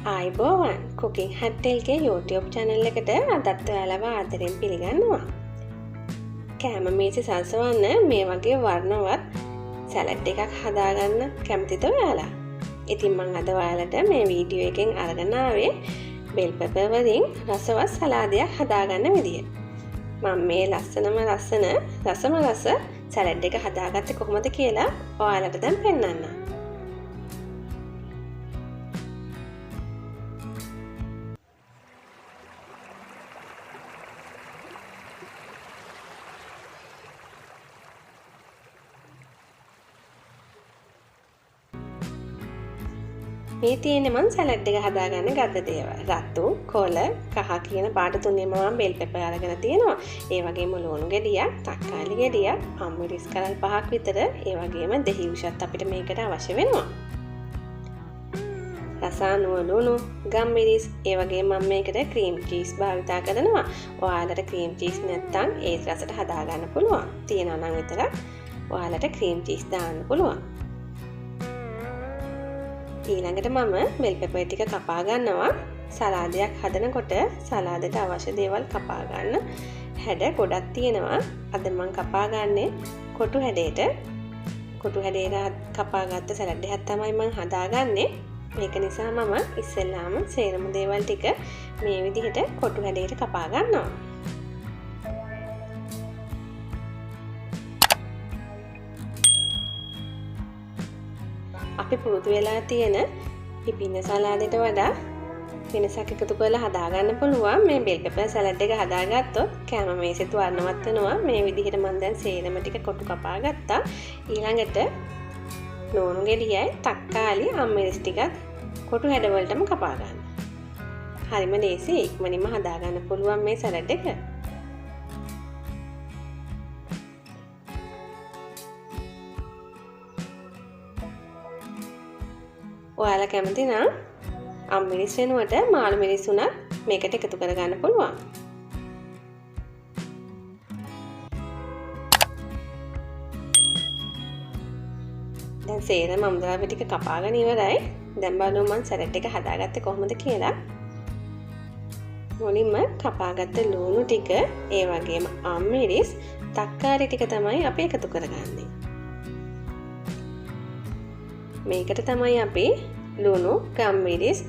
ආයිබෝවන් cooking හැට්ටෙල්ගේ YouTube channel එකට අදත් ඔයාලව ආදරෙන් පිළිගන්නවා. කෑම මේසෙ සල්සවන්න මේ වගේ වර්ණවත් සැලඩ් එකක් හදාගන්න කැමතිද ඔයාලා? ඉතින් මම අද ඔයාලට මේ වීඩියෝ එකෙන් අරගෙන ආවේ බෙල් පෙපර් වලින් රසවත් සලාදයක් හදාගන්න විදිය. මම මේ රසම රස සැලඩ් එක හදාගත්තේ කොහොමද කියලා ඔයාලට දැන් පෙන්නන්නම්. මේ තියෙන්නේ මම සැලඩ් එක හදාගන්න ගත්ත දේවල්. රතු, කොළ, කහ කියන පාට තුනේම මම බෙල් පෙපර් අරගෙන තියෙනවා. ඒ වගේම ලුණු ගෙඩියක්, තක්කාලි ගෙඩියක්, අම්මිරිස් කරල් 5ක් විතර, ඒ වගේම දෙහි උෂත් අපිට මේකට අවශ්‍ය වෙනවා. රසායනික ලුණු, ගම්මිරිස්, ඒ වගේම මම මේකට ක්‍රීම් චීස් භාවිතා කරනවා. ඔයාලට ක්‍රීම් චීස් නැත්නම් ඒ රසට හදාගන්න පුළුවන්. තියනවා නම් විතරක් ඔයාලට ක්‍රීම් චීස් දාන්න පුළුවන්. ඊළඟට මම බෙල් පෙපර් ටික කපා ගන්නවා. සලාදයක් හදනකොට සලාදයට අවශ්‍ය දේවල් කපා ගන්න හැඩ ගොඩක් තියෙනවා. අද මම කපා ගන්නේ කොටු හැඩයට. කොටු හැඩයට කපාගත්ත සලාඩ් එකක් තමයි මම හදාගන්නේ. මේක නිසා මම ඉස්සෙල්ලාම සේරම දේවල් ටික මේ විදිහට කොටු හැඩයට කපා ගන්නවා. අපි පුරුදු වෙලා තියෙන පිපින්න සලාදයට වඩා වෙනසක් එකතු කරලා හදාගන්න පුළුවන්. මේ බෙල් පෙපර් සලාඩ් එක හදාගත්තොත් කෑම මේසෙත් වර්ණවත් වෙනවා. මේ විදිහට මම දැන් සේරම ටික කොටු කපා ගත්තා. ඊළඟට ලුණු ගෙඩියයි තක්කාලි අම්මිරිස් ටිකත් කොටු හැඩ වලටම කපා ගන්න. හරිම ලේසි, ඉක්මනින්ම හදාගන්න පුළුවන් මේ සලාඩ් එක. ඔයාලා කැමති නම් අම්මිරිස් වෙනුවට මාළු මිරිස් උනත් මේකට එකතු කරගන්න පුළුවන්. දැන් සේරම අමුද්‍රව්‍ය ටික කපාගෙන ඉවරයි. දැන් බලමු මම සලාඩ් එක හදාගත්තේ කොහොමද කියලා. මුලින්ම කපාගත්ත ලුණු ටික, ඒ වගේම අම්මිරිස්, තක්කාලි ටික තමයි අපි එකතු කරගන්නේ. මේකට තමයි අපි ලුණු, ගම්මිරිස්,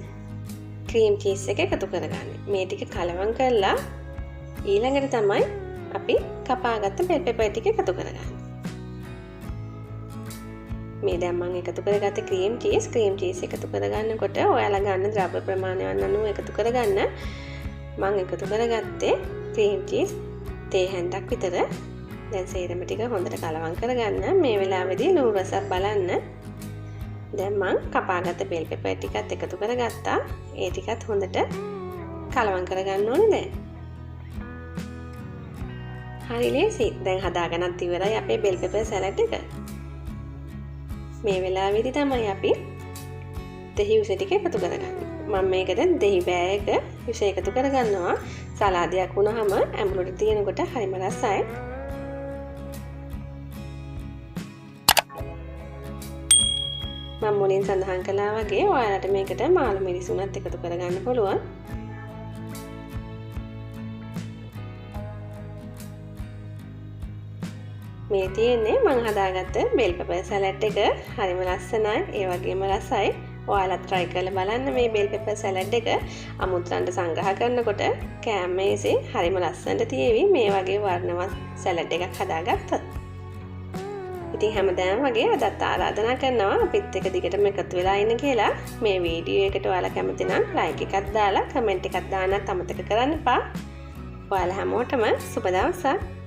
ක්‍රීම් චීස් එක එකතු කරගන්නේ. මේ ටික කලවම් කරලා ඊළඟට තමයි අපි කපාගත්ත බෙල් පෙපර් ටික එකතු කරගන්නේ. මේ දැන් මම එකතු කරගත්තේ ක්‍රීම් චීස් එකතු කරගන්නකොට ඔයාලා ගන්න ද්‍රව්‍ය ප්‍රමාණයන් අනුව එකතු කරගන්න. මම එකතු කරගත්තේ ක්‍රීම් චීස් තේ හැන්දක් විතර. දැන් සේරම ටික හොඳට කලවම් කරගන්න. මේ වෙලාවේදී ලුණු රසක් බලන්න. දැන් මම කපාගත්ත බෙල් පෙපර් ටිකත් එකතු කරගත්තා. ඒ ටිකත් හොඳට කලවම් කරගන්න ඕනේ දැන්. හරි ලේසි. දැන් හදාගන්නත් ඉවරයි අපේ බෙල් පෙපර් සලාඩ් එක. මේ වෙලාවේදී තමයි අපි දෙහි උස ටික එකතු කරගන්නේ. මම මේකට දෙහි බෑ එක උස එකතු කරගන්නවා. සලාදයක් වුණාම ඇඹුලට තියෙනකොට හරිම රසයි. මම මුලින් සඳහන් කළා වගේ ඔයාලට මේකට මාළු මිරිස් උනත් එකතු කරගන්න පුළුවන්. මේ තියෙන්නේ මම හදාගත්ත බෙල් පෙපර් සලාඩ් එක. හරිම ලස්සනයි, ඒ වගේම රසයි. ඔයාලත් try කරලා බලන්න මේ බෙල් පෙපර් සලාඩ් එක. අමුද්‍රව්‍ය සංග්‍රහ කරනකොට කෑම මේසේ හරිම ලස්සනට තියේවි මේ වගේ වර්ණවත් සලාඩ් එකක් හදාගත්තොත්. ඉතින් හැමදාම වගේ අදත් ආරාධනා කරනවා අපිත් එක්ක දිගටම එකතු වෙලා ඉන්න කියලා. මේ වීඩියෝ එකට ඔයාලා කැමති නම් ලයික් එකක් දාලා කමෙන්ට් එකක් දාන්නත් අමතක කරන්න එපා. ඔයාලා හැමෝටම සුබ දවසක්.